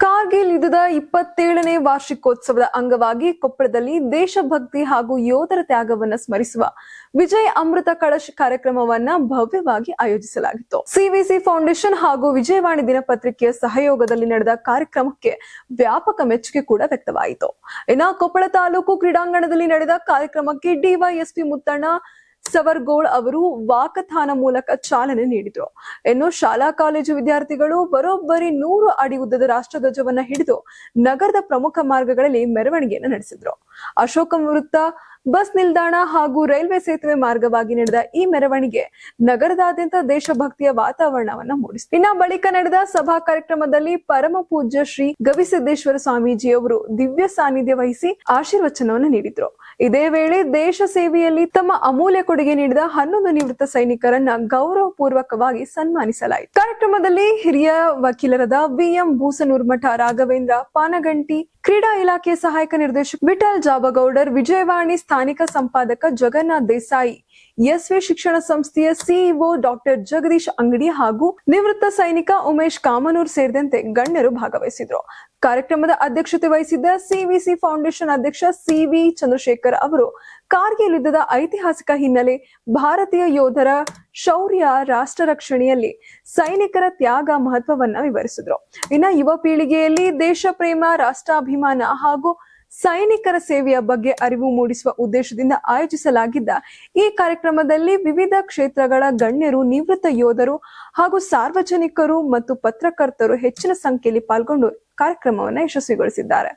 ಕಾರ್ಗಿಲ್ ಯುದ್ಧದ 27ನೇ ವಾರ್ಷಿಕೋತ್ಸವದ ಅಂಗವಾಗಿ ಕೊಪ್ಪಳದಲ್ಲಿ ದೇಶಭಕ್ತಿ ಹಾಗೂ ಯೋಧರ ತ್ಯಾಗವನ್ನು ಸ್ಮರಿಸುವ ವಿಜಯ್ ಅಮೃತ ಕಳಶ ಕಾರ್ಯಕ್ರಮವನ್ನ ಭವ್ಯವಾಗಿ ಆಯೋಜಿಸಲಾಗಿತ್ತು. ಸಿವಿಸಿ ಫೌಂಡೇಶನ್ ಹಾಗೂ ವಿಜಯವಾಣಿ ದಿನಪತ್ರಿಕೆಯ ಸಹಯೋಗದಲ್ಲಿ ನಡೆದ ಕಾರ್ಯಕ್ರಮಕ್ಕೆ ವ್ಯಾಪಕ ಮೆಚ್ಚುಗೆ ಕೂಡ ವ್ಯಕ್ತವಾಯಿತು. ಇನ್ನು ಕೊಪ್ಪಳ ತಾಲೂಕು ಕ್ರೀಡಾಂಗಣದಲ್ಲಿ ನಡೆದ ಕಾರ್ಯಕ್ರಮಕ್ಕೆ ಡಿವೈಎಸ್ಪಿ ಮುತ್ತಣ್ಣ ಸವರ್ಗೋಳ್ ಅವರು ವಾಕಥಾನ ಮೂಲಕ ಚಾಲನೆ ನೀಡಿದರು. ಇನ್ನು ಶಾಲಾ ಕಾಲೇಜು ವಿದ್ಯಾರ್ಥಿಗಳು ಬರೋಬ್ಬರಿ 100 ಅಡಿ ಉದ್ದದ ರಾಷ್ಟ್ರಧ್ವಜವನ್ನ ಹಿಡಿದು ನಗರದ ಪ್ರಮುಖ ಮಾರ್ಗಗಳಲ್ಲಿ ಮೆರವಣಿಗೆಯನ್ನು ನಡೆಸಿದ್ರು. ಅಶೋಕ ವೃತ್ತ, ಬಸ್ ನಿಲ್ದಾಣ ಹಾಗೂ ರೈಲ್ವೆ ಸೇತುವೆ ಮಾರ್ಗವಾಗಿ ನಡೆದ ಈ ಮೆರವಣಿಗೆ ನಗರದಾದ್ಯಂತ ದೇಶಭಕ್ತಿಯ ವಾತಾವರಣವನ್ನ ಮೂಡಿಸಿತು. ಇನ್ನ ಬಳಿಕ ನಡೆದ ಸಭಾ ಕಾರ್ಯಕ್ರಮದಲ್ಲಿ ಪರಮ ಪೂಜ್ಯ ಶ್ರೀ ಗವಿಸಿದ್ದೇಶ್ವರ ಸ್ವಾಮೀಜಿಯವರು ದಿವ್ಯ ಸಾನ್ನಿಧ್ಯ ವಹಿಸಿ ಆಶೀರ್ವಚನವನ್ನು ನೀಡಿದ್ರು. ಇದೇ ವೇಳೆ ದೇಶ ಸೇವೆಯಲ್ಲಿ ತಮ್ಮ ಅಮೂಲ್ಯ ಕೊಡುಗೆ ನೀಡಿದ 11 ನಿವೃತ್ತ ಸೈನಿಕರನ್ನ ಗೌರವ ಪೂರ್ವಕವಾಗಿ ಸನ್ಮಾನಿಸಲಾಯಿತು. ಕಾರ್ಯಕ್ರಮದಲ್ಲಿ ಹಿರಿಯ ವಕೀಲರಾದ ವಿಎಂ ಬೂಸನೂರ್ಮಠ ರಾಘವೇಂದ್ರ ಪಾನಗಂಟಿ, ಕ್ರೀಡಾ ಇಲಾಖೆ ಸಹಾಯಕ ನಿರ್ದೇಶಕ ವಿಠಲ್ ಜಾಬಗೌಡರ್, ವಿಜಯವಾಣಿ ಸ್ಥಾನಿಕ ಸಂಪಾದಕ ಜಗನ್ನಾಥ್ ದೇಸಾಯಿ, ಎಸ್ವಿ ಶಿಕ್ಷಣ ಸಂಸ್ಥೆಯ ಸಿಇಒ ಡಾಕ್ಟರ್ ಜಗದೀಶ್ ಅಂಗಡಿ ಹಾಗೂ ನಿವೃತ್ತ ಸೈನಿಕ ಉಮೇಶ್ ಕಾಮನೂರ್ ಸೇರಿದಂತೆ ಗಣ್ಯರು ಭಾಗವಹಿಸಿದ್ರು. ಕಾರ್ಯಕ್ರಮದ ಅಧ್ಯಕ್ಷತೆ ವಹಿಸಿದ್ದ ಸಿವಿಸಿ ಫೌಂಡೇಶನ್ ಅಧ್ಯಕ್ಷ ಸಿವಿ ಚಂದ್ರಶೇಖರ್ ಅವರು ಕಾರ್ಗಿಲ್ ಯುದ್ಧದ ಐತಿಹಾಸಿಕ ಹಿನ್ನೆಲೆ, ಭಾರತೀಯ ಯೋಧರ ಶೌರ್ಯ, ರಾಷ್ಟ್ರ ರಕ್ಷಣೆಯಲ್ಲಿ ಸೈನಿಕರ ತ್ಯಾಗ ಮಹತ್ವವನ್ನ ವಿವರಿಸಿದ್ರು. ಇನ್ನು ಯುವ ಪೀಳಿಗೆಯಲ್ಲಿ ದೇಶ ಪ್ರೇಮ, ರಾಷ್ಟ್ರಾಭಿಮಾನ ಹಾಗೂ ಸೈನಿಕರ ಸೇವೆಯ ಬಗ್ಗೆ ಅರಿವು ಮೂಡಿಸುವ ಉದ್ದೇಶದಿಂದ ಆಯೋಜಿಸಲಾಗಿದ್ದ ಈ ಕಾರ್ಯಕ್ರಮದಲ್ಲಿ ವಿವಿಧ ಕ್ಷೇತ್ರಗಳ ಗಣ್ಯರು, ನಿವೃತ್ತ ಯೋಧರು ಹಾಗೂ ಸಾರ್ವಜನಿಕರು ಮತ್ತು ಪತ್ರಕರ್ತರು ಹೆಚ್ಚಿನ ಸಂಖ್ಯೆಯಲ್ಲಿ ಪಾಲ್ಗೊಂಡು ಕಾರ್ಯಕ್ರಮವನ್ನು ಯಶಸ್ವಿಗೊಳಿಸಿದ್ದಾರೆ.